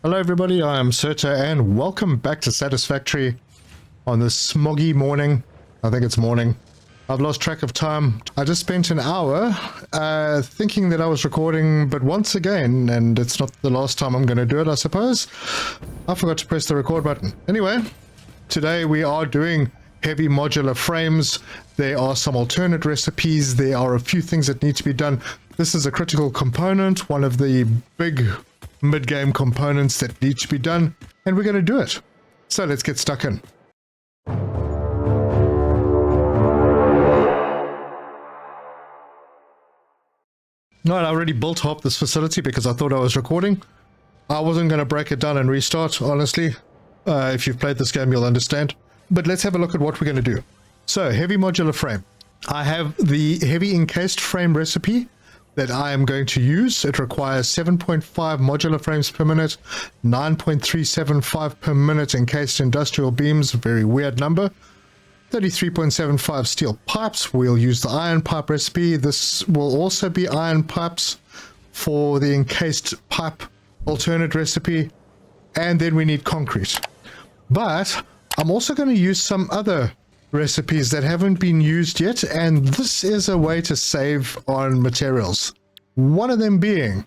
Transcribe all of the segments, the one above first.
Hello everybody, I am Serta and welcome back to Satisfactory on this smoggy morning. I think it's morning. I've lost track of time. I just spent an hour thinking that I was recording, but once again, and it's not the last time I'm going to do it, I suppose, I forgot to press the record button. Anyway, today we are doing heavy modular frames. There are some alternate recipes. There are a few things that need to be done. This is a critical component, one of the big mid-game components that need to be done, and we're going to do it. So let's get stuck in. No, I already built up this facility because I thought I was recording. I wasn't going to break it down and restart, honestly. If you've played this game, you'll understand. But let's have a look at what we're going to do. So, heavy modular frame. I have the heavy encased frame recipe that I am going to use. It requires 7.5 modular frames per minute, 9.375 per minute encased industrial beams, a very weird number, 33.75 steel pipes. We'll use the iron pipe recipe. This will also be iron pipes for the encased pipe alternate recipe. And then we need concrete. But I'm also going to use some other recipes that haven't been used yet, and this is a way to save on materials. One of them being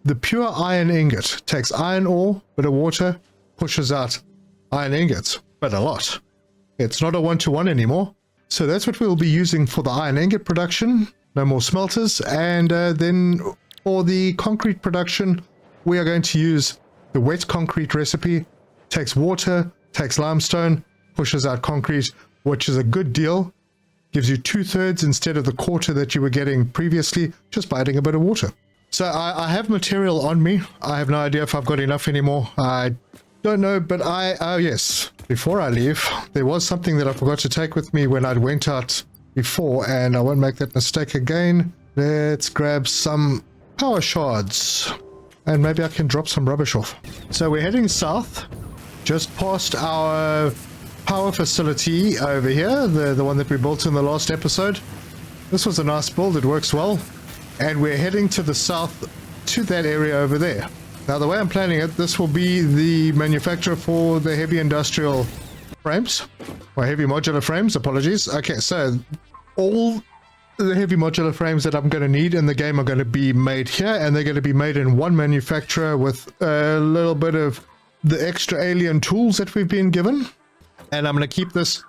the pure iron ingot. Takes iron ore, bit of water, pushes out iron ingots, but a lot. It's not a one-to-one anymore. So that's what we'll be using for the iron ingot production. No more smelters. And then for the concrete production, we are going to use the wet concrete recipe. Takes water, takes limestone, pushes out concrete, which is a good deal. Gives you 2/3 instead of the quarter that you were getting previously, just by adding a bit of water. So I have material on me. I have no idea if I've got enough anymore. I don't know, but oh yes, before I leave, there was something that I forgot to take with me when I went out before, and I won't make that mistake again. Let's grab some power shards, and maybe I can drop some rubbish off. So we're heading south, just past our power facility over here, the one that we built in the last episode. This was a nice build, it works well. And we're heading to the south to that area over there. Now the way I'm planning it, this will be the manufacturer for the heavy industrial frames, or heavy modular frames, apologies. Okay, so all the heavy modular frames that I'm going to need in the game are going to be made here, and they're going to be made in one manufacturer with a little bit of the extra alien tools that we've been given. And I'm going to keep this,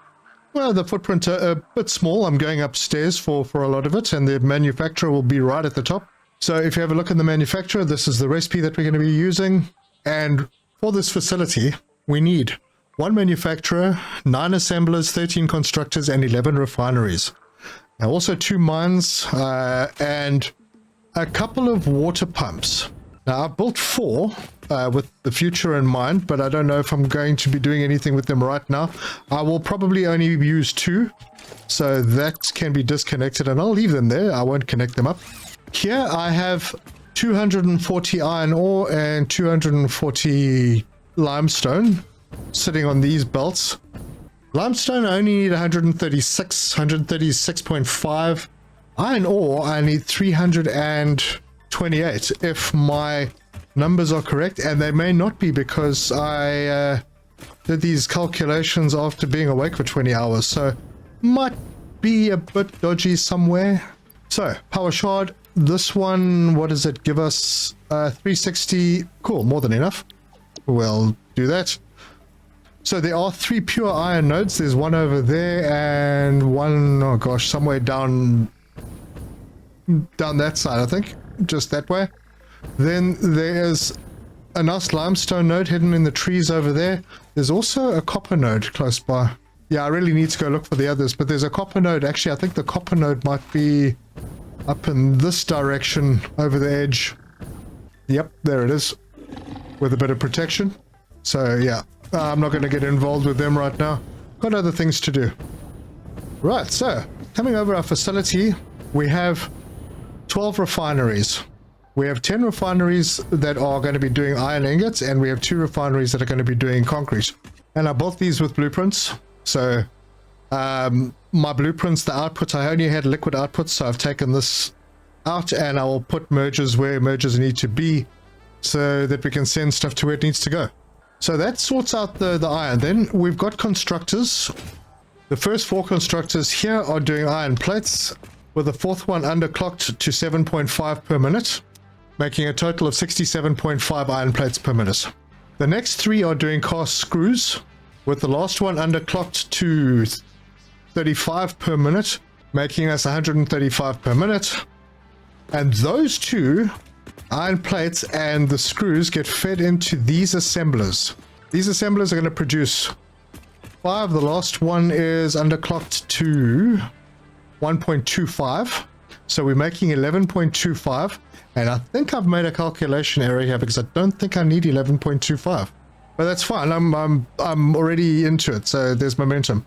well, the footprint a bit small. I'm going upstairs for a lot of it, and the manufacturer will be right at the top. So if you have a look at the manufacturer, this is the recipe that we're going to be using. And for this facility, we need one manufacturer, 9 assemblers, 13 constructors, and 11 refineries. Now also 2 mines and a couple of water pumps. Now I've built 4 with the future in mind, but I don't know if I'm going to be doing anything with them right now. I will probably only use 2, so that can be disconnected, and I'll leave them there. I won't connect them up. Here I have 240 iron ore and 240 limestone sitting on these belts. Limestone I only need 136.5. Iron ore I need 328 if my numbers are correct, and they may not be because I did these calculations after being awake for 20 hours, so might be a bit dodgy somewhere. So power shard, this one, what does it give us? 360. Cool, more than enough. We'll do that. So there are 3 pure iron nodes. There's one over there and one, oh gosh, somewhere down that side, I think, just that way. Then there's a nice limestone node hidden in the trees over there. There's also a copper node close by. Yeah, I really need to go look for the others, but there's a copper node. Actually, I think the copper node might be up in this direction over the edge. Yep, there it is, with a bit of protection. So yeah, I'm not going to get involved with them right now. Got other things to do. Right, so coming over our facility, we have 12 refineries. We have 10 refineries that are going to be doing iron ingots, and we have 2 refineries that are going to be doing concrete. And I built these with blueprints. So my blueprints, the outputs, I only had liquid outputs, so I've taken this out and I will put mergers where mergers need to be. so that we can send stuff to where it needs to go. So that sorts out the iron. Then we've got constructors. The first 4 constructors here are doing iron plates, with the 4th one underclocked to 7.5 per minute, making a total of 67.5 iron plates per minute. The next 3 are doing cast screws, with the last one underclocked to 35 per minute, making us 135 per minute. And those 2 iron plates and the screws get fed into these assemblers. These assemblers are going to produce 5. The last one is underclocked to 1.25. So we're making 11.25. And I think I've made a calculation error here because I don't think I need 11.25. But that's fine. I'm already into it, so there's momentum.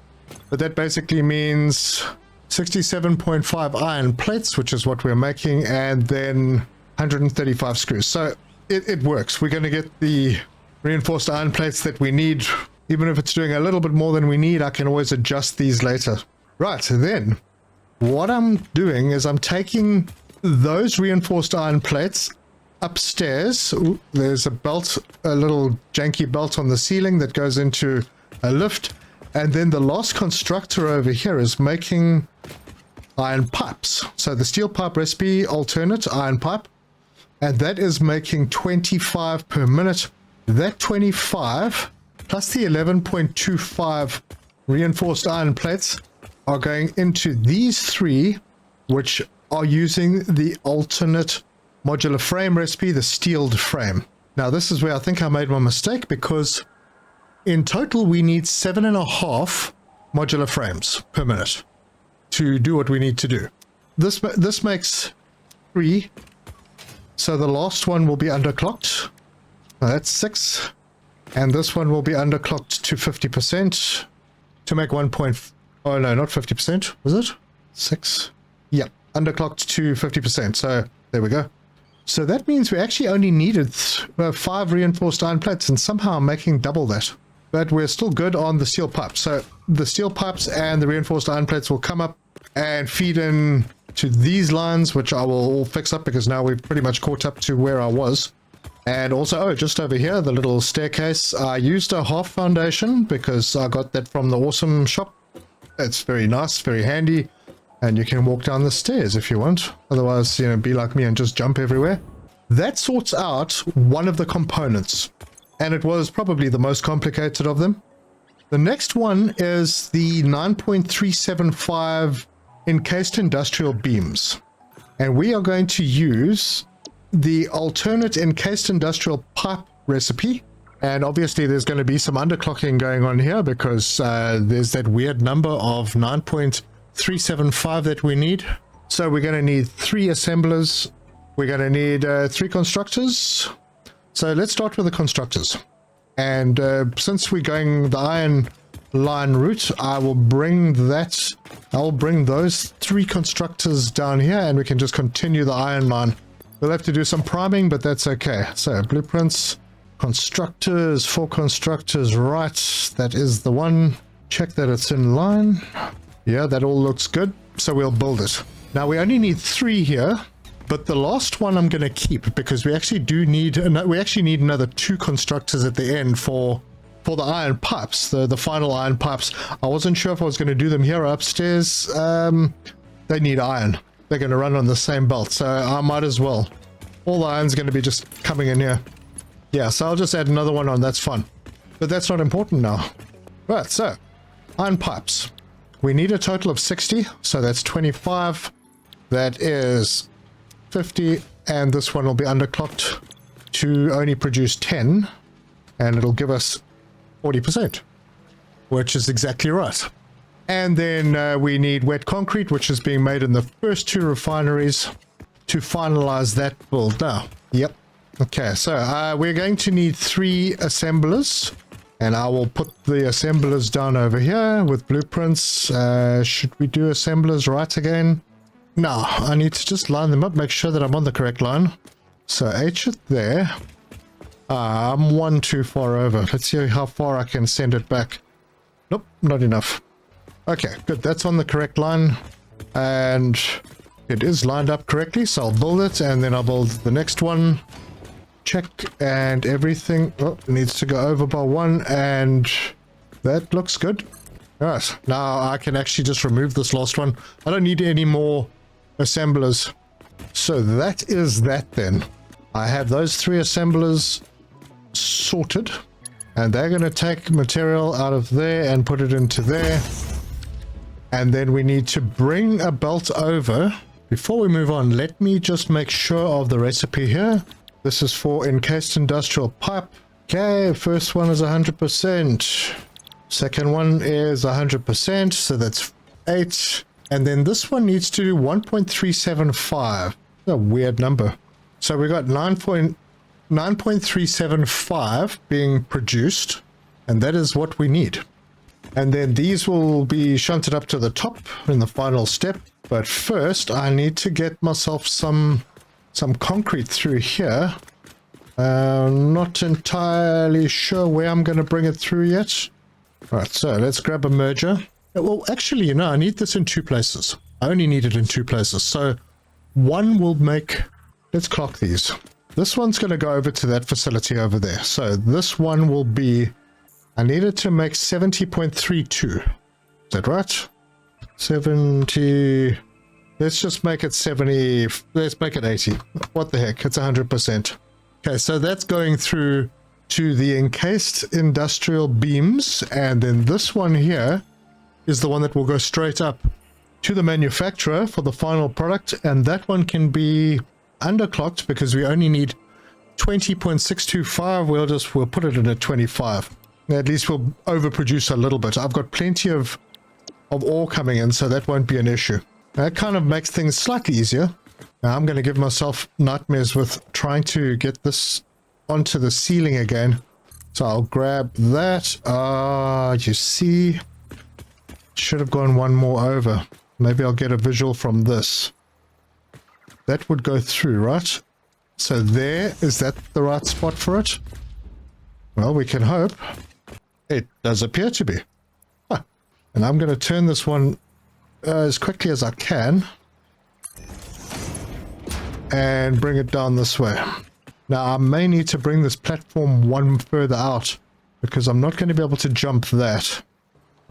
But that basically means 67.5 iron plates, which is what we're making, and then 135 screws. So it works. We're going to get the reinforced iron plates that we need. Even if it's doing a little bit more than we need, I can always adjust these later. Right, then what I'm doing is I'm taking those reinforced iron plates upstairs. Ooh, there's a belt, a little janky belt on the ceiling that goes into a lift. And then the last constructor over here is making iron pipes. So the steel pipe recipe, alternate iron pipe. And that is making 25 per minute. That 25 plus the 11.25 reinforced iron plates are going into these 3, which are using the alternate modular frame recipe, the steeled frame. Now this is where I think I made my mistake, because in total we need 7.5 modular frames per minute to do what we need to do. This makes 3, so the last one will be underclocked. Now that's 6, and this one will be underclocked to 50% to make 1. Oh no, not 50%, was it? 6? Yep, underclocked to 50%, so there we go. So that means we actually only needed 5 reinforced iron plates, and somehow I'm making double that. But we're still good on the steel pipes. So the steel pipes and the reinforced iron plates will come up and feed in to these lines, which I will all fix up because now we've pretty much caught up to where I was. And also, oh, just over here, the little staircase, I used a half foundation because I got that from the awesome shop. It's very nice, very handy. And you can walk down the stairs if you want. Otherwise, you know, be like me and just jump everywhere. That sorts out one of the components. And it was probably the most complicated of them. The next one is the 9.375 encased industrial beams. And we are going to use the alternate encased industrial pipe recipe. And obviously there's going to be some underclocking going on here because there's that weird number of 9.375 that we need. So we're going to need 3 assemblers. We're going to need 3 constructors. So let's start with the constructors. And since we're going the iron line route, I'll bring those 3 constructors down here and we can just continue the iron line. We'll have to do some priming, but that's okay. So blueprints, constructors, 4 constructors, right, that is the one. Check that it's in line. Yeah, that all looks good, so we'll build it. Now we only need 3 here, but the last one I'm going to keep because we actually need another 2 constructors at the end for the iron pipes, the final iron pipes. I wasn't sure if I was going to do them here or upstairs. They need iron. They're going to run on the same belt, so I might as well. All the iron's going to be just coming in here. Yeah, so I'll just add another one on, that's fun. But that's not important now. Right, so, iron pipes. We need a total of 60, so that's 25. That is 50, and this one will be underclocked to only produce 10, and it'll give us 40%, which is exactly right. And then we need wet concrete, which is being made in the first 2 refineries to finalize that build now. Yep. Okay, so we're going to need 3 assemblers, and I will put the assemblers down over here with blueprints. Should we do assemblers right again? No, I need to just line them up, make sure that I'm on the correct line. So H it there. I'm 1 too far over. Let's see how far I can send it back. Nope, not enough. Okay, good. That's on the correct line. And it is lined up correctly, so I'll build it, and then I'll build the next one. check, and everything needs to go over by 1, and that looks good. Alright, now I can actually just remove this last one. I don't need any more assemblers. So that is that then. I have those 3 assemblers sorted, and they're going to take material out of there and put it into there. And then we need to bring a belt over. Before we move on, let me just make sure of the recipe here. This is for encased industrial pipe. Okay, first one is 100%. Second one is 100%, so that's 8. And then this one needs to do 1.375. A weird number. So we got 9.375 being produced, and that is what we need. And then these will be shunted up to the top in the final step. But first, I need to get myself some concrete through here. Not entirely sure where I'm going to bring it through yet. Right, so let's grab a merger. Well, actually, you know, I need this in 2 places. I only need it in 2 places. So one will make... Let's clock these. This one's going to go over to that facility over there. So this one will be... I need it to make 70.32. Is that right? 70... Let's just make it 70... Let's make it 80. What the heck? It's 100%. Okay, so that's going through to the encased industrial beams. And then this one here is the one that will go straight up to the manufacturer for the final product. And that one can be underclocked because we only need 20.625. We'll put it in at 25. At least we'll overproduce a little bit. I've got plenty of ore coming in, so that won't be an issue. That kind of makes things slightly easier. Now I'm going to give myself nightmares with trying to get this onto the ceiling again. So I'll grab that. You see, should have gone one more over. Maybe I'll get a visual from this. That would go through, right? So there, is that the right spot for it? Well, we can hope. It does appear to be. Huh. And I'm going to turn this one as quickly as I can and bring it down this way. Now, I may need to bring this platform one further out because I'm not going to be able to jump that.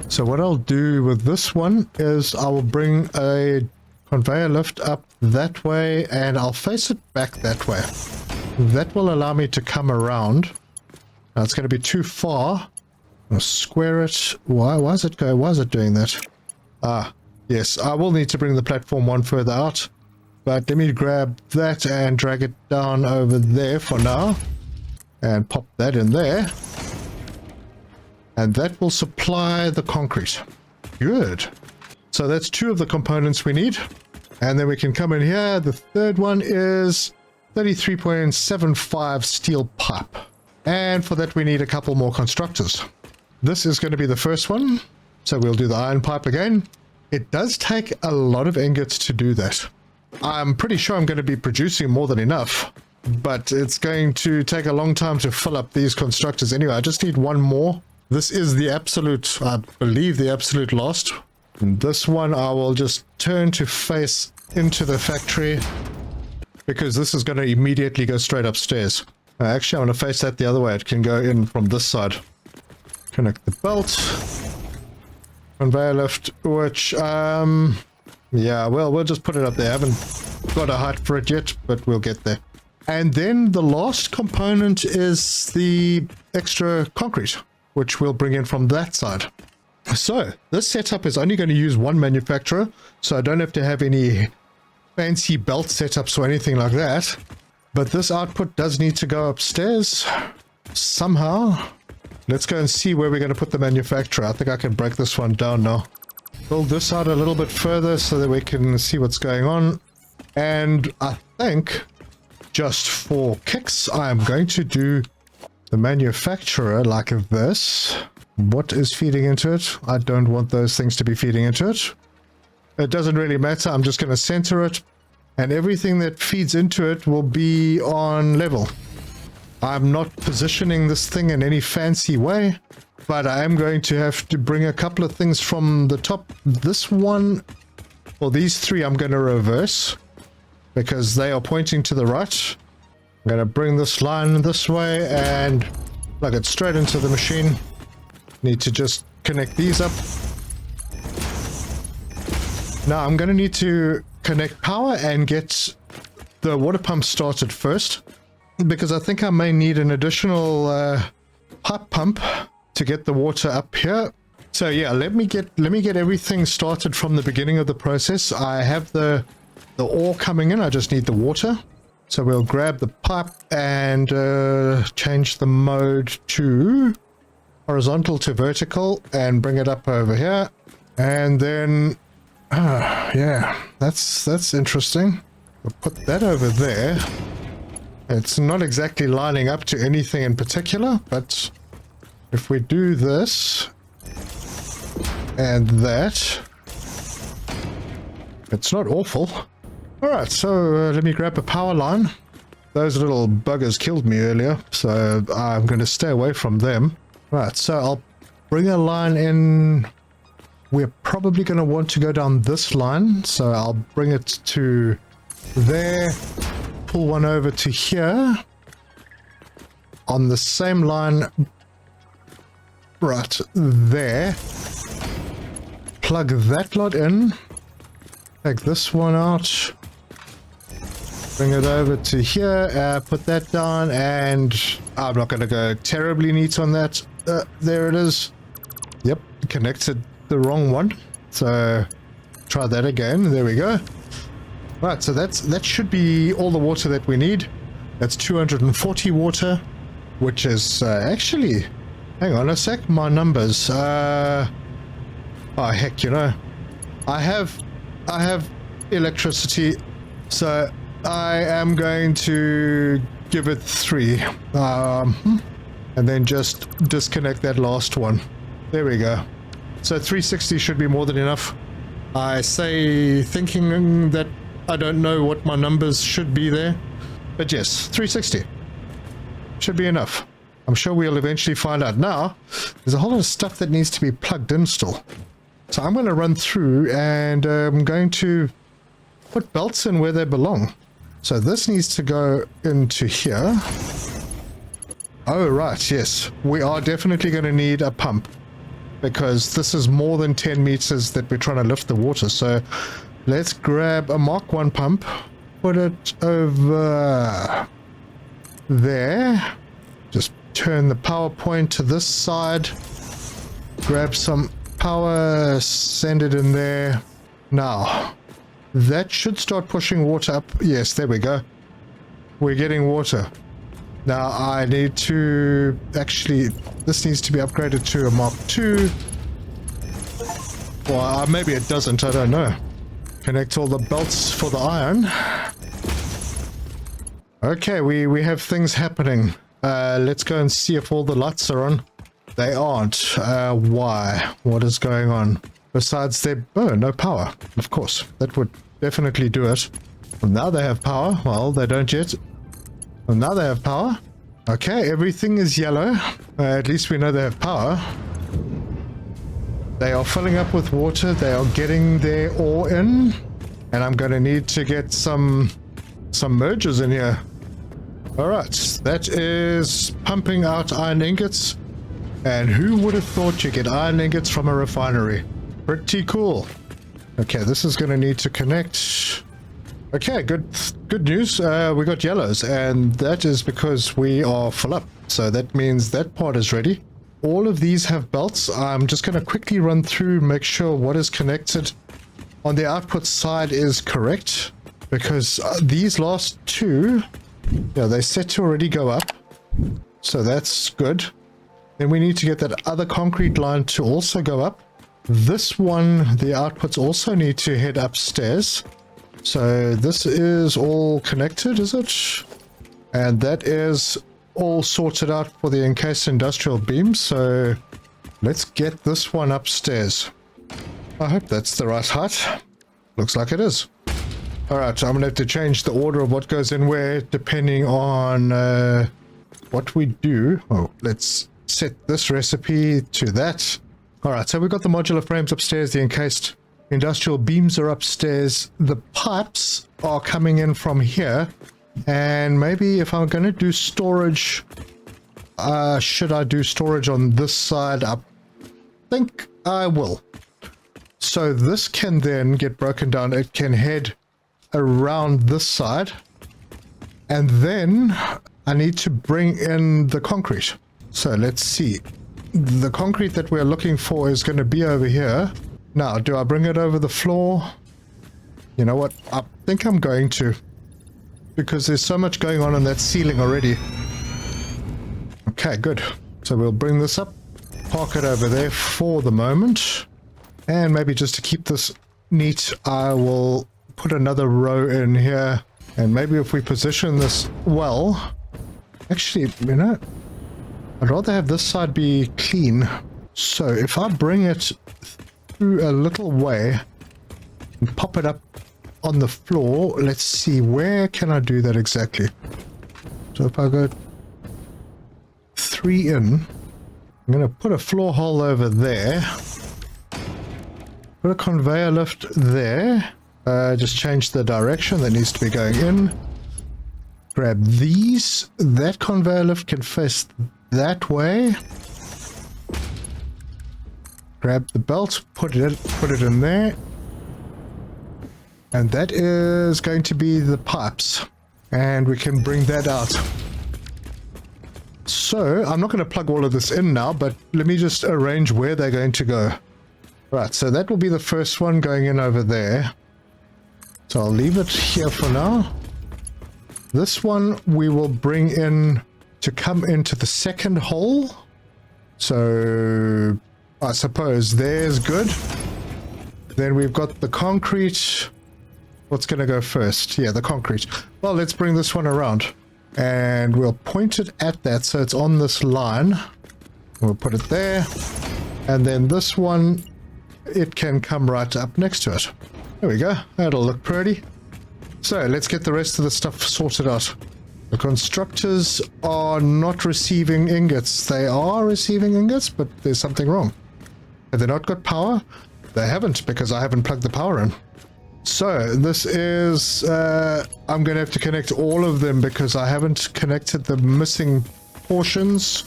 So what I'll do with this one is I will bring a conveyor lift up that way and I'll face it back that way. That will allow me to come around. Now, it's going to be too far. I'll square it. Why is it doing that? Ah, yes, I will need to bring the platform one further out. But let me grab that and drag it down over there for now. And pop that in there. And that will supply the concrete. Good. So that's 2 of the components we need. And then we can come in here. The third one is 33.75 steel pipe. And for that we need a couple more constructors. This is going to be the first one. So we'll do the iron pipe again. It does take a lot of ingots to do that. I'm pretty sure I'm going to be producing more than enough. But it's going to take a long time to fill up these constructors anyway. I just need one more. This is the absolute, I believe the absolute last. And this one I will just turn to face into the factory. Because this is going to immediately go straight upstairs. Actually, I want to face that the other way. It can go in from this side. Connect the belt. Conveyor lift, which, yeah, well, we'll just put it up there. I haven't got a height for it yet, but we'll get there. And then the last component is the extra concrete, which we'll bring in from that side. So, this setup is only going to use one manufacturer, so I don't have to have any fancy belt setups or anything like that. But this output does need to go upstairs somehow. Let's go and see where we're going to put the manufacturer. I think I can break this one down now. Build this out a little bit further so that we can see what's going on. And I think, just for kicks, I'm going to do the manufacturer like this. What is feeding into it? I don't want those things to be feeding into it. It doesn't really matter. I'm just going to center it. And everything that feeds into it will be on level. I'm not positioning this thing in any fancy way, but I am going to have to bring a couple of things from the top. This one, well, these 3 I'm going to reverse because they are pointing to the right. I'm going to bring this line this way and plug it straight into the machine. Need to just connect these up. Now I'm going to need to connect power and get the water pump started first, because I think I may need an additional pipe pump to get the water up here. So yeah, let me get everything started from the beginning of the process. I have the ore coming in, I just need the water. So we'll grab the pipe and change the mode to horizontal to vertical and bring it up over here. And then yeah, that's interesting. We'll put that over there. It's not exactly lining up to anything in particular, but if we do this and that, it's not awful. Alright, so let me grab a power line. Those little buggers killed me earlier, so I'm going to stay away from them. Right, so I'll bring a line in. We're probably going to want to go down this line, so I'll bring it to there, pull one over to here, on the same line, right there, plug that lot in, take this one out, bring it over to here, put that down, and I'm not going to go terribly neat on that. There it is. Yep, connected the wrong one, so try that again. There we go. Right, so that should be all the water that we need. That's 240 water, which is actually, hang on a sec, my numbers. Oh heck, you know, I have electricity, so I am going to give it 3, and then just disconnect that last one. There we go. So 360 should be more than enough. I say thinking that I don't know what my numbers should be there, but yes, 360 should be enough. I'm sure we'll eventually find out. Now, there's a whole lot of stuff that needs to be plugged in still. So I'm going to run through and I'm going to put belts in where they belong. So this needs to go into here. Oh, right, yes. We are definitely going to need a pump, because this is more than 10 meters that we're trying to lift the water. So let's grab a Mark 1 pump, put it over there, just turn the power point to this side, grab some power, send it in there. Now, that should start pushing water up. Yes, there we go. We're getting water. Now I need to, actually, this needs to be upgraded to a Mark 2. Well, maybe it doesn't, I don't know. Connect all the belts for the iron. Okay, we have things happening. Let's go and see if all the lights are on. They aren't. Why? What is going on? Besides their... Oh, no power. Of course. That would definitely do it. Well, now they have power. Well, they don't yet. Well, now they have power. Okay, everything is yellow. At least we know they have power. They are filling up with water. They are getting their ore in. And I'm going to need to get some mergers in here. Alright, that is pumping out iron ingots. And who would have thought you get iron ingots from a refinery? Pretty cool. Okay, this is going to need to connect. Okay, good news. We got yellows, and that is because we are full up. So that means that part is ready. All of these have belts. I'm just going to quickly run through, make sure what is connected on the output side is correct, because these last two, yeah, they set to already go up. So that's good. Then we need to get that other concrete line to also go up. This one, the outputs also need to head upstairs. So this is all connected, is it? And that is all sorted out for the encased industrial beams. So let's get this one upstairs. I hope that's the right height. Looks like it is. Alright, I'm going to have to change the order of what goes in where depending on what we do. Oh, let's set this recipe to that. Alright, so we've got the modular frames upstairs, the encased industrial beams are upstairs, the pipes are coming in from here. And maybe if I'm going to do storage, should I do storage on this side? I think I will. So this can then get broken down. It can head around this side. And then I need to bring in the concrete. So let's see. The concrete that we're looking for is going to be over here. Now, do I bring it over the floor? You know what? I think I'm going to. Because there's so much going on in that ceiling already. Okay, good. So we'll bring this up. Park it over there for the moment. And maybe just to keep this neat, I will put another row in here. And maybe if we position this well... Actually, you know, I'd rather have this side be clean. So if I bring it through a little way and pop it up on the floor, let's see, where can I do that exactly? So if I go 3 in, I'm going to put a floor hole over there. Put a conveyor lift there. Just change the direction that needs to be going in. Grab these. That conveyor lift can face that way. Grab the belt, put it in there. And that is going to be the pipes. And we can bring that out. So, I'm not going to plug all of this in now, but let me just arrange where they're going to go. Right, so that will be the first one going in over there. So I'll leave it here for now. This one we will bring in to come into the second hole. So I suppose there's good. Then we've got the concrete. What's going to go first? Yeah, the concrete. Well, let's bring this one around. And we'll point it at that so it's on this line. We'll put it there. And then this one, it can come right up next to it. There we go. That'll look pretty. So let's get the rest of the stuff sorted out. The constructors are not receiving ingots. They are receiving ingots, but there's something wrong. Have they not got power? They haven't, because I haven't plugged the power in. So this is... I'm going to have to connect all of them because I haven't connected the missing portions.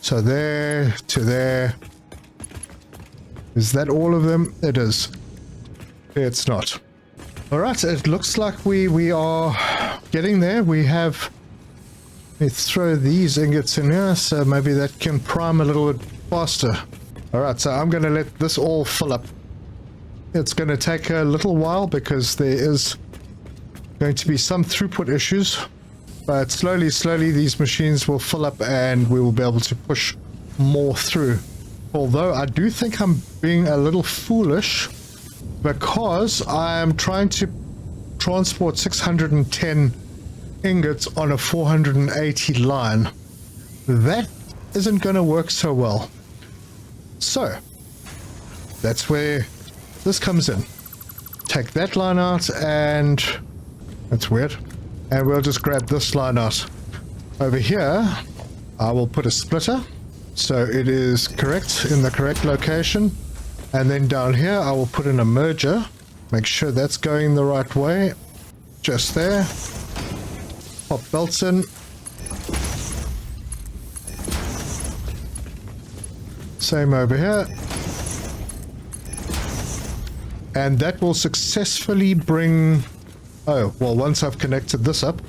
So there to there. Is that all of them? It is. It's not. Alright, it looks like we are getting there. We have... Let me throw these ingots in here, so maybe that can prime a little bit faster. Alright, so I'm going to let this all fill up. It's going to take a little while because there is going to be some throughput issues. But slowly these machines will fill up and we will be able to push more through. Although I do think I'm being a little foolish because I am trying to transport 610 ingots on a 480 line. That isn't going to work so well. So, that's where this comes in. Take that line out and... That's weird. And we'll just grab this line out. Over here, I will put a splitter. So it is correct in the correct location. And then down here, I will put in a merger. Make sure that's going the right way. Just there. Pop belts in. Same over here. And that will successfully bring... Oh, well, once I've connected this up.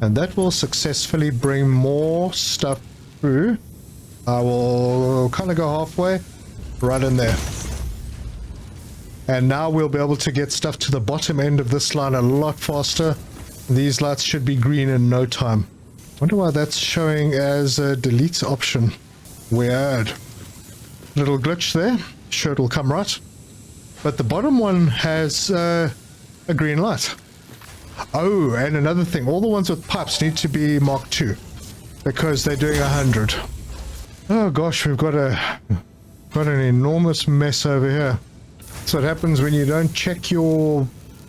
And that will successfully bring more stuff through. I will kind of go halfway. Right in there. And now we'll be able to get stuff to the bottom end of this line a lot faster. These lights should be green in no time. Wonder why that's showing as a delete option. Weird. Little glitch there. Sure it'll come right. But the bottom one has a green light. Oh, and another thing. All the ones with pipes need to be Mark II. Because they're doing 100. Oh gosh, we've got an enormous mess over here. That's what happens when you don't check your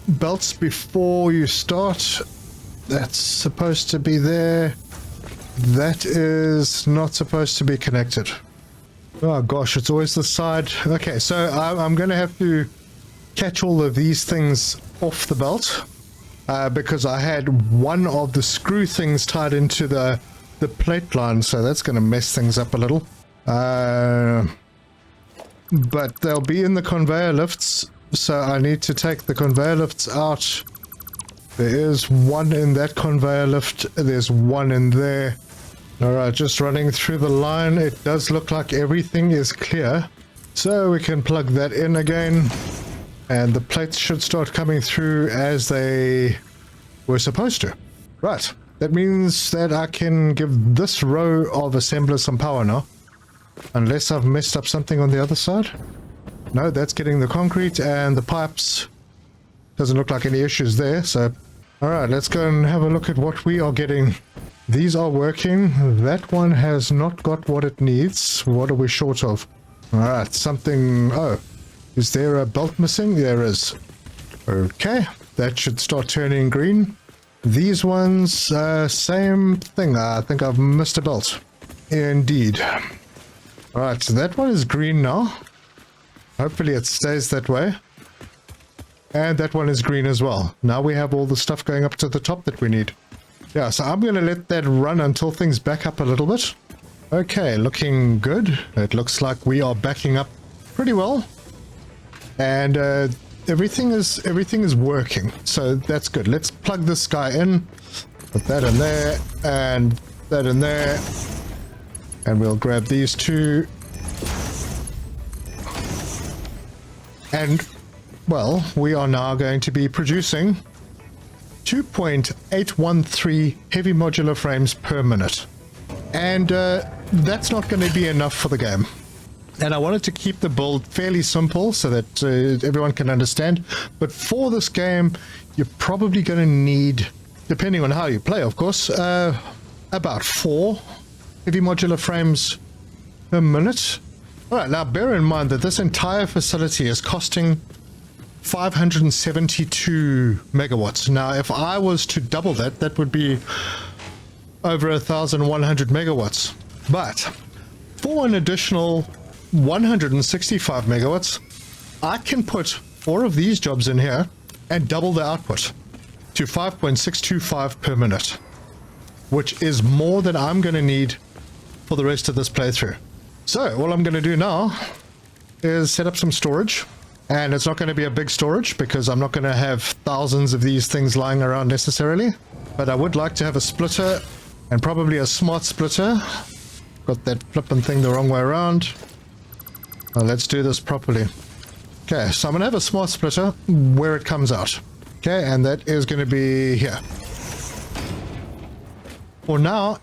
belts before you start. That's supposed to be there. That is not supposed to be connected. Oh gosh, it's always the side. Okay, so I'm going to have to catch all of these things off the belt. because I had one of the screw things tied into the plate line, so that's going to mess things up a little. But they'll be in the conveyor lifts, so I need to take the conveyor lifts out. There is one in that conveyor lift, there's one in there. Alright, just running through the line. It does look like everything is clear, so we can plug that in again, and the plates should start coming through as they were supposed to. Right, that means that I can give this row of assemblers some power now, unless I've messed up something on the other side. No, that's getting the concrete and the pipes. Doesn't look like any issues there, so alright, let's go and have a look at what we are getting. These are working. That one has not got what it needs. What are we short of? Alright, something... Oh, is there a belt missing? There is. Okay, that should start turning green. These ones, same thing. I think I've missed a belt. Indeed. Alright, so that one is green now. Hopefully it stays that way. And that one is green as well. Now we have all the stuff going up to the top that we need. Yeah, so I'm going to let that run until things back up a little bit. Okay, looking good. It looks like we are backing up pretty well. And everything is working, so that's good. Let's plug this guy in. Put that in there, and that in there. And we'll grab these two. And, well, we are now going to be producing 2.813 heavy modular frames per minute. And that's not going to be enough for the game. And I wanted to keep the build fairly simple so that everyone can understand. But for this game, you're probably going to need, depending on how you play, of course, about 4 heavy modular frames per minute. All right, now bear in mind that this entire facility is costing 572 megawatts. Now, if I was to double that, that would be over 1,100 megawatts. But for an additional 165 megawatts, I can put 4 of these jobs in here and double the output to 5.625 per minute, which is more than I'm going to need for the rest of this playthrough. So all I'm going to do now is set up some storage. And it's not going to be a big storage because I'm not going to have thousands of these things lying around necessarily. But I would like to have a splitter, and probably a smart splitter. Got that flipping thing the wrong way around. Well, let's do this properly. Okay, so I'm going to have a smart splitter where it comes out. Okay, and that is going to be here. For now,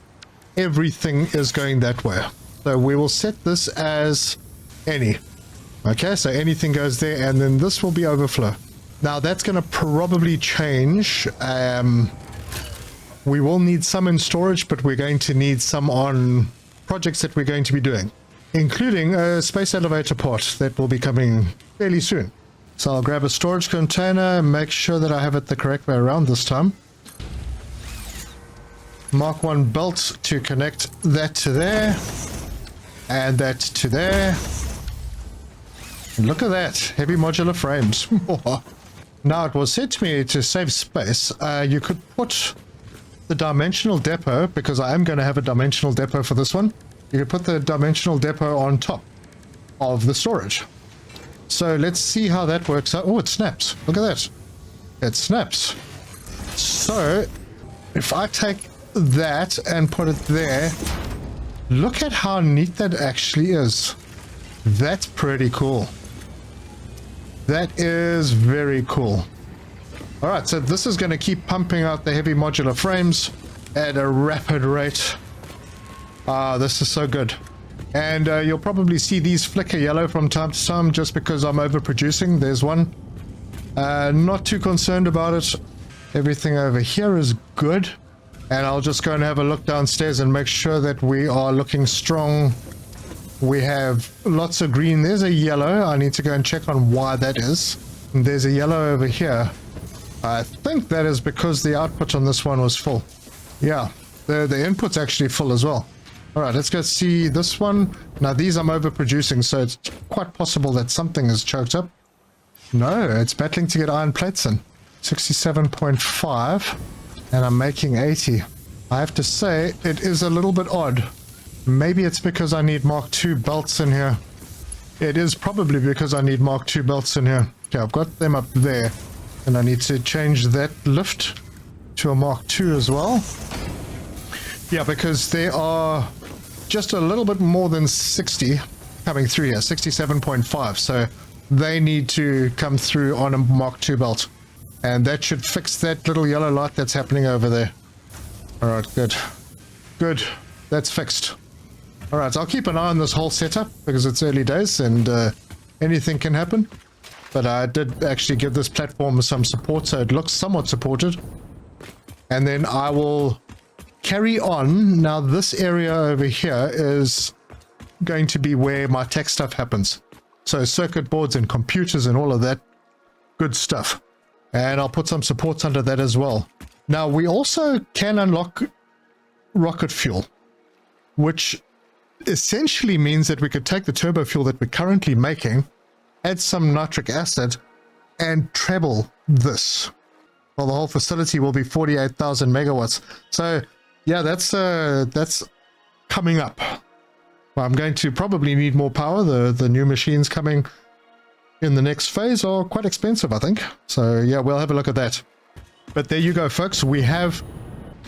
everything is going that way. So we will set this as any. Okay, so anything goes there, and then this will be overflow. Now that's going to probably change. We will need some in storage, but we're going to need some on projects that we're going to be doing, including a space elevator part that will be coming fairly soon. So I'll grab a storage container and make sure that I have it the correct way around this time. Mark 1 belt to connect that to there, and that to there. Look at that, heavy modular frames. Now, it was said to me to save space, you could put the dimensional depot, because I am going to have a dimensional depot for this one. You could put the dimensional depot on top of the storage. So let's see how that works out. Oh, it snaps. Look at that. It snaps. So if I take that and put it there, look at how neat that actually is. That's pretty cool. That is very cool. Alright, so this is going to keep pumping out the heavy modular frames at a rapid rate. This is so good. And you'll probably see these flicker yellow from time to time just because I'm overproducing. There's one. Not too concerned about it. Everything over here is good. And I'll just go and have a look downstairs and make sure that we are looking strong. We have lots of green. There's a yellow. I need to go and check on why that is. And there's a yellow over here. I think that is because the output on this one was full. Yeah, the input's actually full as well. Alright, let's go see this one. Now these I'm overproducing, so it's quite possible that something is choked up. No, it's battling to get iron plates in. 67.5, and I'm making 80. I have to say, it is a little bit odd. Maybe it's because I need Mark II belts in here. It is probably because I need Mark II belts in here. Okay, I've got them up there, and I need to change that lift to a Mark II as well. Yeah, because there are just a little bit more than 60 coming through here, 67.5, so they need to come through on a Mark II belt. And that should fix that little yellow light that's happening over there. Alright, good. Good. That's fixed. Alright, so I'll keep an eye on this whole setup because it's early days and anything can happen. But I did actually give this platform some support, so it looks somewhat supported. And then I will carry on. Now this area over here is going to be where my tech stuff happens. So circuit boards and computers and all of that good stuff. And I'll put some supports under that as well. Now we also can unlock rocket fuel, which essentially means that we could take the turbo fuel that we're currently making, add some nitric acid, and treble this. Well, the whole facility will be 48,000 megawatts. So yeah, that's coming up. Well, I'm going to probably need more power. The new machines coming in the next phase are quite expensive, I think. So yeah, we'll have a look at that. But there you go, folks. We have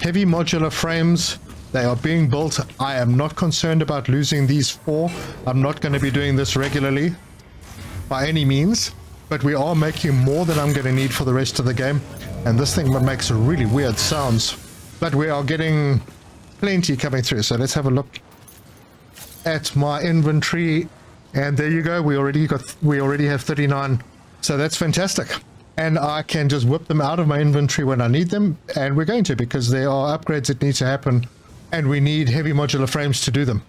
heavy modular frames. They are being built. I am not concerned about losing these 4. I'm not going to be doing this regularly by any means, but we are making more than I'm going to need for the rest of the game. And this thing makes really weird sounds, but we are getting plenty coming through. So let's have a look at my inventory, and there you go. We already have 39, so that's fantastic. And I can just whip them out of my inventory when I need them, and we're going to, because there are upgrades that need to happen, and we need heavy modular frames to do them.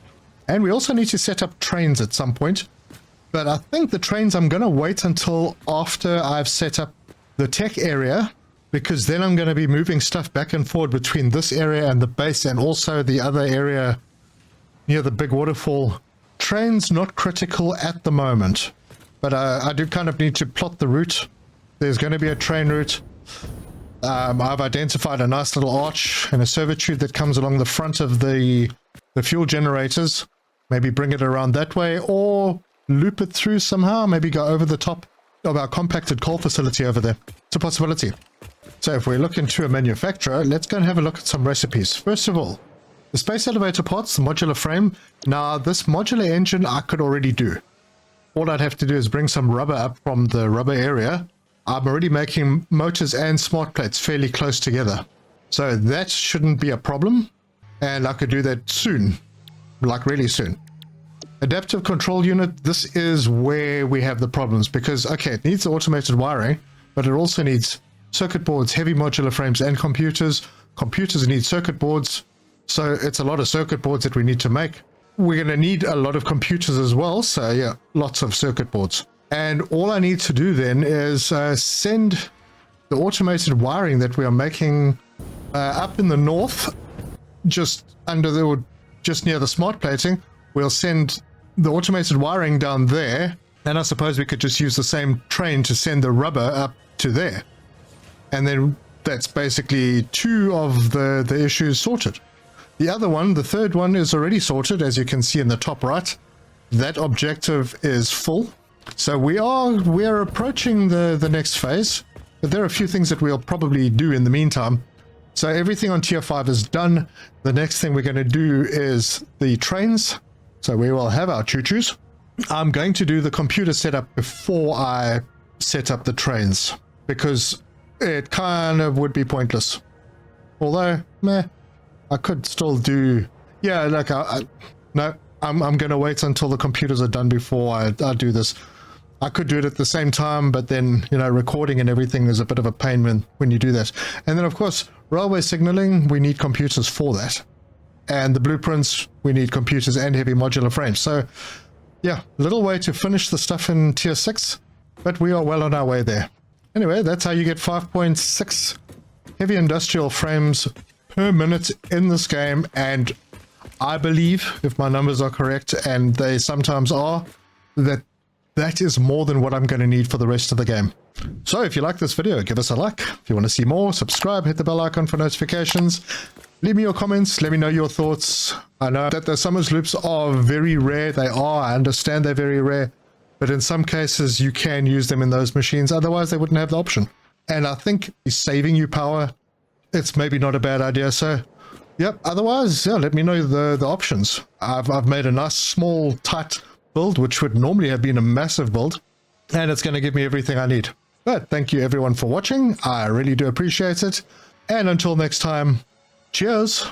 And we also need to set up trains at some point, but I think the trains I'm going to wait until after I've set up the tech area, because then I'm going to be moving stuff back and forward between this area and the base, and also the other area near the big waterfall. Trains not critical at the moment, but I do kind of need to plot the route. There's going to be a train route. I've identified a nice little arch and a servitude that comes along the front of the fuel generators. Maybe bring it around that way, or loop it through somehow. Maybe go over the top of our compacted coal facility over there. It's a possibility. So if we look into a manufacturer, let's go and have a look at some recipes. First of all, the space elevator parts, the modular frame. Now this modular engine I could already do. All I'd have to do is bring some rubber up from the rubber area. I'm already making motors and smart plates fairly close together, so that shouldn't be a problem, and I could do that soon, like really soon. Adaptive control unit, this is where we have the problems, because okay, it needs automated wiring, but it also needs circuit boards, heavy modular frames, and computers. Computers need circuit boards, so it's a lot of circuit boards that we need to make. We're going to need a lot of computers as well, so yeah, lots of circuit boards. And all I need to do then is send the automated wiring that we are making up in the north, just near the smart plating. We'll send the automated wiring down there, and I suppose we could just use the same train to send the rubber up to there. And then that's basically 2 of the issues sorted. The other one, the third one, is already sorted, as you can see in the top right. That objective is full. So we are approaching the next phase, but there are a few things that we'll probably do in the meantime. So everything on tier 5 is done. The next thing we're going to do is the trains. So we will have our choo-choos. I'm going to do the computer setup before I set up the trains, because it kind of would be pointless. Although, I could still do, yeah, like, no, I'm going to wait until the computers are done before I do this. I could do it at the same time, but then, you know, recording and everything is a bit of a pain when you do that. And then, of course, railway signaling, we need computers for that. And the blueprints, we need computers and heavy modular frames. So, yeah, little way to finish the stuff in tier 6, but we are well on our way there. Anyway, that's how you get 5.6 heavy industrial frames per minute in this game, and I believe, if my numbers are correct, and they sometimes are, that that is more than what I'm going to need for the rest of the game. So if you like this video, give us a like. If you want to see more, subscribe, hit the bell icon for notifications. Leave me your comments, let me know your thoughts. I know that the summons loops are very rare. They are, I understand they're very rare. But in some cases, you can use them in those machines. Otherwise, they wouldn't have the option. And I think saving you power, it's maybe not a bad idea. So, yep, otherwise, yeah, let me know the options. I've made a nice, small, tight build, which would normally have been a massive build. And it's going to give me everything I need. But thank you, everyone, for watching. I really do appreciate it. And until next time, cheers.